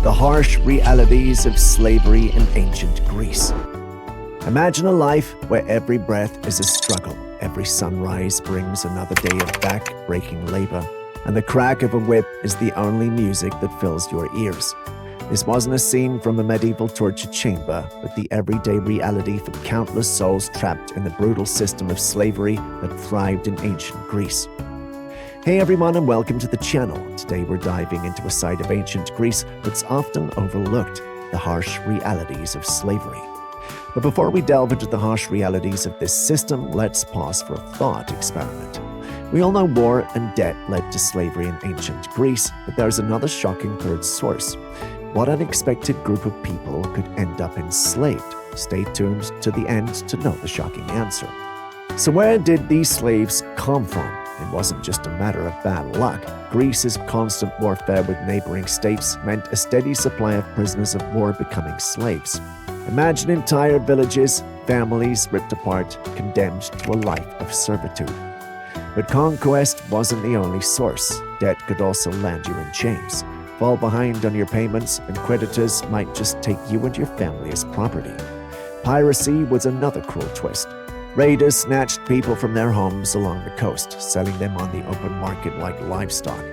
The harsh realities of slavery in ancient Greece. Imagine a life where every breath is a struggle, every sunrise brings another day of back-breaking labor, and the crack of a whip is the only music that fills your ears. This wasn't a scene from a medieval torture chamber, but the everyday reality for countless souls trapped in the brutal system of slavery that thrived in ancient Greece. Hey everyone, and welcome to the channel. Today we're diving into a side of ancient Greece that's often overlooked, the harsh realities of slavery. But before we delve into the harsh realities of this system, let's pause for a thought experiment. We all know war and debt led to slavery in ancient Greece, but there's another shocking third source. What unexpected group of people could end up enslaved? Stay tuned to the end to know the shocking answer. So where did these slaves come from? It wasn't just a matter of bad luck. Greece's constant warfare with neighboring states meant a steady supply of prisoners of war becoming slaves. Imagine entire villages, families ripped apart, condemned to a life of servitude. But conquest wasn't the only source. Debt could also land you in chains. Fall behind on your payments, and creditors might just take you and your family as property. Piracy was another cruel twist. Raiders snatched people from their homes along the coast, selling them on the open market like livestock.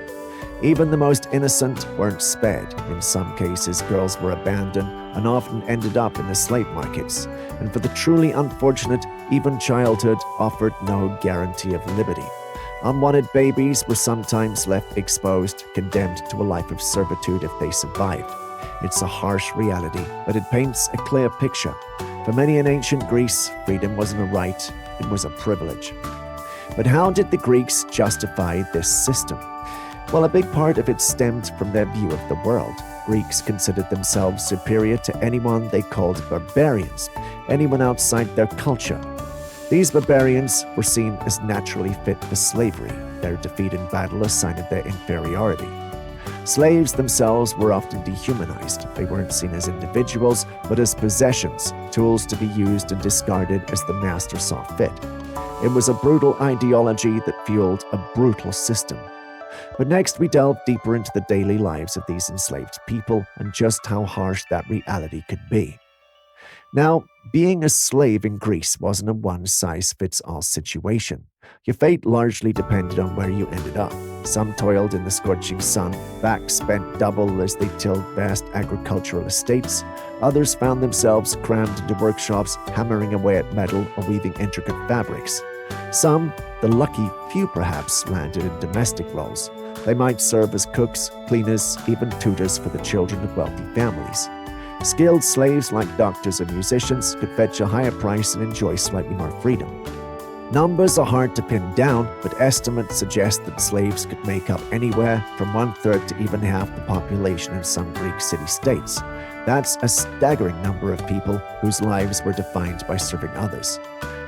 Even the most innocent weren't spared. In some cases, girls were abandoned and often ended up in the slave markets. And for the truly unfortunate, even childhood offered no guarantee of liberty. Unwanted babies were sometimes left exposed, condemned to a life of servitude if they survived. It's a harsh reality, but it paints a clear picture. For many in ancient Greece, freedom wasn't a right, it was a privilege. But how did the Greeks justify this system? Well, a big part of it stemmed from their view of the world. Greeks considered themselves superior to anyone they called barbarians, anyone outside their culture. These barbarians were seen as naturally fit for slavery. Their defeat in battle assigned their inferiority. Slaves themselves were often dehumanized. They weren't seen as individuals, but as possessions, tools to be used and discarded as the master saw fit. It was a brutal ideology that fueled a brutal system. But next we delve deeper into the daily lives of these enslaved people and just how harsh that reality could be. Now, being a slave in Greece wasn't a one-size-fits-all situation. Your fate largely depended on where you ended up. Some toiled in the scorching sun, backs spent double as they tilled vast agricultural estates. Others found themselves crammed into workshops, hammering away at metal or weaving intricate fabrics. Some, the lucky few perhaps, landed in domestic roles. They might serve as cooks, cleaners, even tutors for the children of wealthy families. Skilled slaves like doctors or musicians could fetch a higher price and enjoy slightly more freedom. Numbers are hard to pin down, but estimates suggest that slaves could make up anywhere from 1/3 to even half the population in some Greek city-states. That's a staggering number of people whose lives were defined by serving others.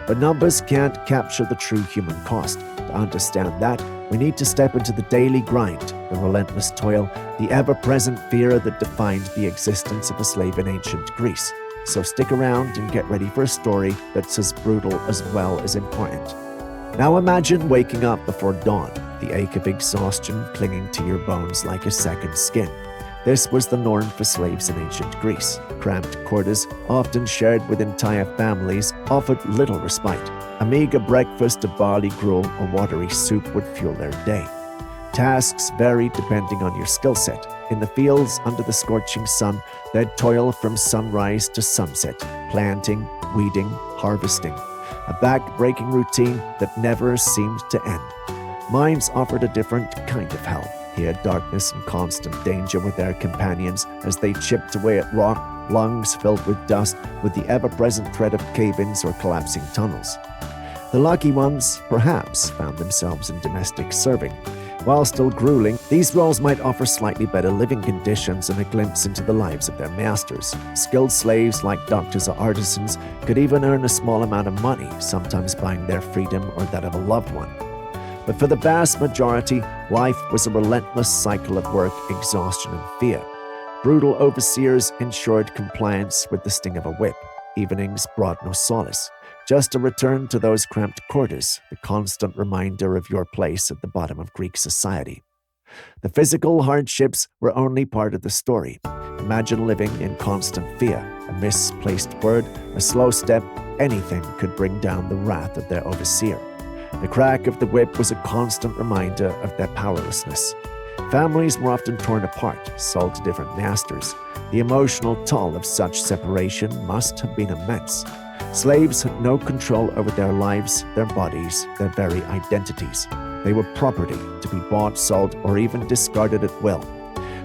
But numbers can't capture the true human cost. To understand that, we need to step into the daily grind, the relentless toil, the ever-present fear that defined the existence of a slave in ancient Greece. So stick around and get ready for a story that's as brutal as well as important. Now imagine waking up before dawn, the ache of exhaustion clinging to your bones like a second skin. This was the norm for slaves in ancient Greece. Cramped quarters, often shared with entire families, offered little respite. A meager breakfast of barley gruel or watery soup would fuel their day. Tasks varied depending on your skill set. In the fields under the scorching sun, they'd toil from sunrise to sunset, planting, weeding, harvesting. A back-breaking routine that never seemed to end. Mines offered a different kind of hell. Here, darkness and constant danger were their companions as they chipped away at rock, lungs filled with dust, with the ever-present threat of cave-ins or collapsing tunnels. The lucky ones, perhaps, found themselves in domestic serving. While still grueling, these roles might offer slightly better living conditions and a glimpse into the lives of their masters. Skilled slaves like doctors or artisans could even earn a small amount of money, sometimes buying their freedom or that of a loved one. But for the vast majority, life was a relentless cycle of work, exhaustion, and fear. Brutal overseers ensured compliance with the sting of a whip. Evenings brought no solace. Just a return to those cramped quarters, the constant reminder of your place at the bottom of Greek society. The physical hardships were only part of the story. Imagine living in constant fear. A misplaced word, a slow step, anything could bring down the wrath of their overseer. The crack of the whip was a constant reminder of their powerlessness. Families were often torn apart, sold to different masters. The emotional toll of such separation must have been immense. Slaves had no control over their lives, their bodies, their very identities. They were property to be bought, sold, or even discarded at will.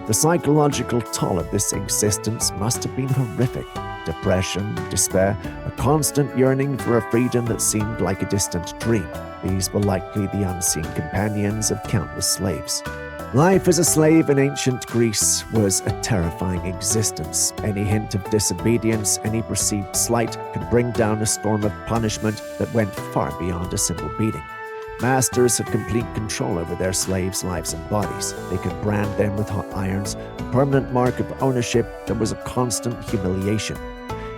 The psychological toll of this existence must have been horrific. Depression, despair, a constant yearning for a freedom that seemed like a distant dream. These were likely the unseen companions of countless slaves. Life as a slave in ancient Greece was a terrifying existence. Any hint of disobedience, any perceived slight, could bring down a storm of punishment that went far beyond a simple beating. Masters had complete control over their slaves' lives and bodies. They could brand them with hot irons, a permanent mark of ownership that was a constant humiliation.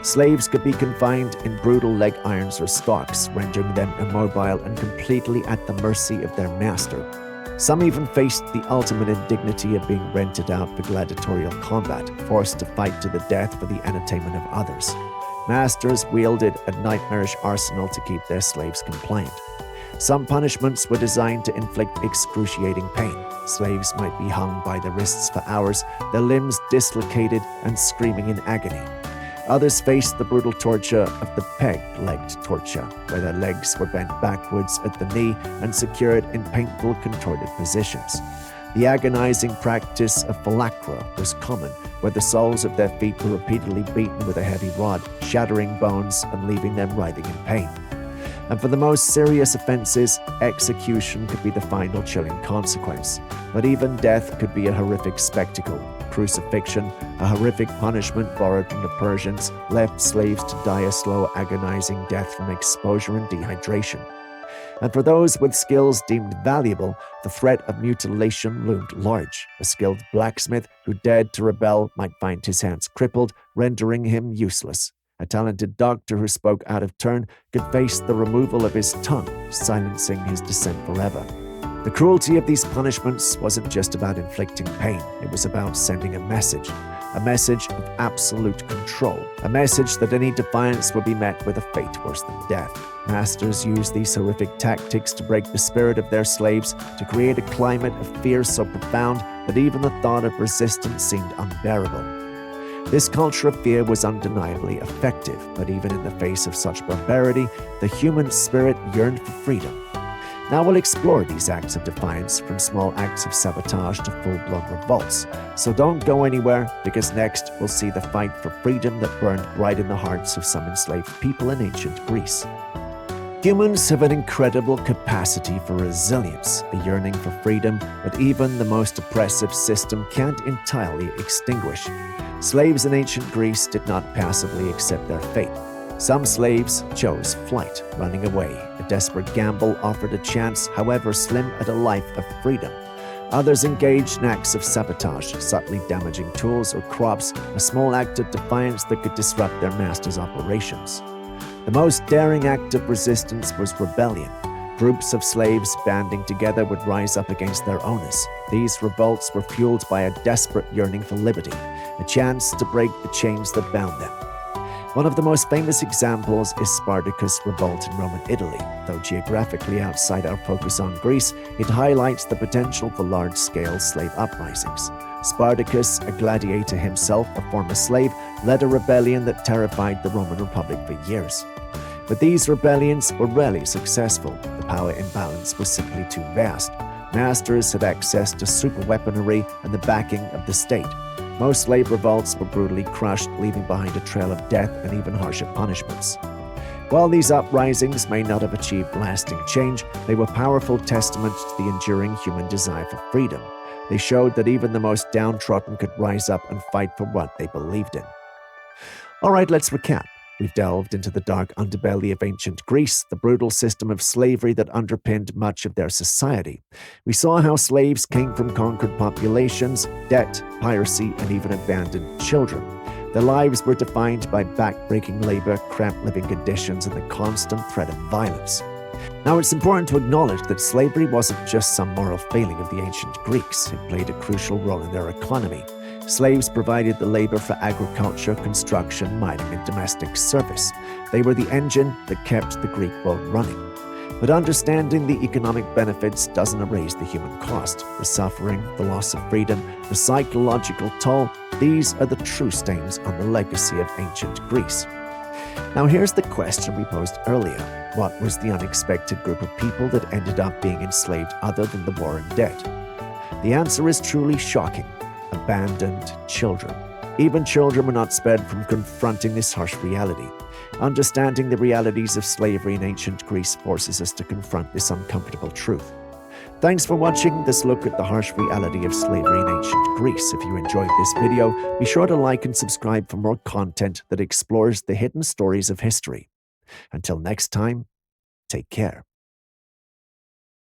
Slaves could be confined in brutal leg irons or stocks, rendering them immobile and completely at the mercy of their master. Some even faced the ultimate indignity of being rented out for gladiatorial combat, forced to fight to the death for the entertainment of others. Masters wielded a nightmarish arsenal to keep their slaves compliant. Some punishments were designed to inflict excruciating pain. Slaves might be hung by the wrists for hours, their limbs dislocated and screaming in agony. Others faced the brutal torture of the peg-legged torture, where their legs were bent backwards at the knee and secured in painful, contorted positions. The agonizing practice of phylacra was common, where the soles of their feet were repeatedly beaten with a heavy rod, shattering bones and leaving them writhing in pain. And for the most serious offenses, execution could be the final chilling consequence. But even death could be a horrific spectacle. Crucifixion, a horrific punishment borrowed from the Persians, left slaves to die a slow, agonizing death from exposure and dehydration. And for those with skills deemed valuable, the threat of mutilation loomed large. A skilled blacksmith who dared to rebel might find his hands crippled, rendering him useless. A talented doctor who spoke out of turn could face the removal of his tongue, silencing his dissent forever. The cruelty of these punishments wasn't just about inflicting pain, it was about sending a message of absolute control, a message that any defiance would be met with a fate worse than death. Masters used these horrific tactics to break the spirit of their slaves, to create a climate of fear so profound that even the thought of resistance seemed unbearable. This culture of fear was undeniably effective, but even in the face of such barbarity, the human spirit yearned for freedom. Now we'll explore these acts of defiance, from small acts of sabotage to full-blown revolts. So don't go anywhere, because next we'll see the fight for freedom that burned right in the hearts of some enslaved people in ancient Greece. Humans have an incredible capacity for resilience, a yearning for freedom that even the most oppressive system can't entirely extinguish. Slaves in ancient Greece did not passively accept their fate. Some slaves chose flight, running away. A desperate gamble offered a chance, however slim, at a life of freedom. Others engaged in acts of sabotage, subtly damaging tools or crops, a small act of defiance that could disrupt their master's operations. The most daring act of resistance was rebellion. Groups of slaves banding together would rise up against their owners. These revolts were fueled by a desperate yearning for liberty, a chance to break the chains that bound them. One of the most famous examples is Spartacus' revolt in Roman Italy. Though geographically outside our focus on Greece, it highlights the potential for large-scale slave uprisings. Spartacus, a gladiator himself, a former slave, led a rebellion that terrified the Roman Republic for years. But these rebellions were rarely successful. The power imbalance was simply too vast. Masters had access to superweaponry and the backing of the state. Most slave revolts were brutally crushed, leaving behind a trail of death and even harsher punishments. While these uprisings may not have achieved lasting change, they were powerful testaments to the enduring human desire for freedom. They showed that even the most downtrodden could rise up and fight for what they believed in. All right, let's recap. We've delved into the dark underbelly of ancient Greece, the brutal system of slavery that underpinned much of their society. We saw how slaves came from conquered populations, debt, piracy, and even abandoned children. Their lives were defined by back-breaking labor, cramped living conditions, and the constant threat of violence. Now, it's important to acknowledge that slavery wasn't just some moral failing of the ancient Greeks. It played a crucial role in their economy. Slaves provided the labor for agriculture, construction, mining, and domestic service. They were the engine that kept the Greek world running. But understanding the economic benefits doesn't erase the human cost, the suffering, the loss of freedom, the psychological toll. These are the true stains on the legacy of ancient Greece. Now here's the question we posed earlier. What was the unexpected group of people that ended up being enslaved other than the war and debt? The answer is truly shocking. Abandoned children. Even children were not spared from confronting this harsh reality. Understanding the realities of slavery in ancient Greece forces us to confront this uncomfortable truth. Thanks for watching this look at the harsh reality of slavery in ancient Greece. If you enjoyed this video, be sure to like and subscribe for more content that explores the hidden stories of history. Until next time, take care.